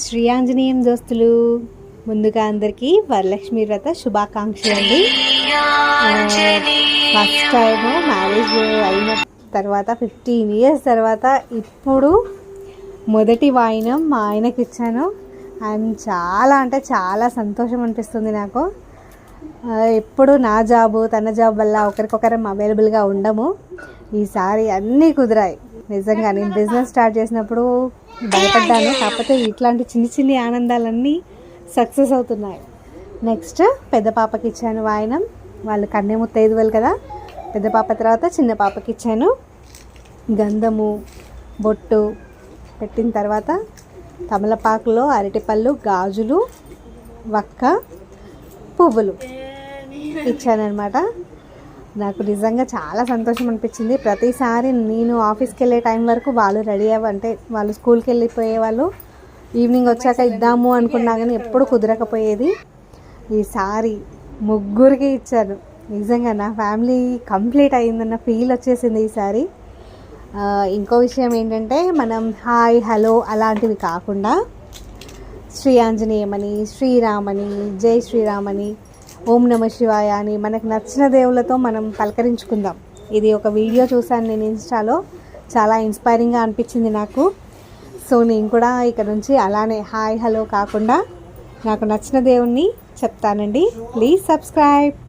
శ్రీ ఆంజనేయం దోస్తులు, ముందుగా అందరికీ వరలక్ష్మి వ్రత శుభాకాంక్షలు అండి. ఫస్ట్ టైం మ్యారేజ్ అయిన తర్వాత 15 years తర్వాత ఇప్పుడు మొదటి వాయినం మా ఆయనకి ఇచ్చాను. అండ్ చాలా అంటే చాలా సంతోషం అనిపిస్తుంది నాకు. ఎప్పుడు నా జాబు తన జాబ్ వల్ల ఒకరికొకరం అవైలబుల్గా ఉండము. ఈసారి అన్నీ కుదిరాయి. నిజంగా నేను బిజినెస్ స్టార్ట్ చేసినప్పుడు భయపడ్డాను, కాకపోతే ఇట్లాంటి చిన్ని ఆనందాలన్నీ సక్సెస్ అవుతున్నాయి. నెక్స్ట్ పెద్ద పాపకి ఇచ్చాను వాయనం. వాళ్ళు కన్నె ముత్తైదువలు కదా. పెద్ద పాప తర్వాత చిన్న పాపకి ఇచ్చాను. గంధము బొట్టు పెట్టిన తర్వాత తమలపాకులో అరటిపళ్ళు, గాజులు, వక్క, పువ్వులు ఇచ్చానమాట. నాకు నిజంగా చాలా సంతోషం అనిపించింది. ప్రతిసారి నేను ఆఫీస్కి వెళ్ళే టైం వరకు వాళ్ళు రెడీ అంటే వాళ్ళు స్కూల్కి వెళ్ళిపోయే వాళ్ళు, ఈవినింగ్ వచ్చాక ఇద్దాము అనుకున్నా కానీ ఎప్పుడు కుదరకపోయేది. ఈసారి ముగ్గురికి ఇచ్చాను. నిజంగా నా ఫ్యామిలీ కంప్లీట్ అయిందన్న ఫీల్ వచ్చేసింది ఈసారి. ఇంకో విషయం ఏంటంటే, మనం హాయ్ హలో అలాంటివి కాకుండా శ్రీ ఆంజనేయమని, శ్రీరామని, జై శ్రీరామని, ఓం నమ శివాయ అని మనకు నచ్చిన దేవుళ్ళతో మనం పలకరించుకుందాం. ఇది ఒక వీడియో చూశాను నేను ఇన్స్టాలో, చాలా ఇన్స్పైరింగ్గా అనిపించింది నాకు. సో నేను కూడా ఇక నుంచి అలానే హాయ్ హలో కాకుండా నాకు నచ్చిన దేవుణ్ణి చెప్తానండి. Please subscribe.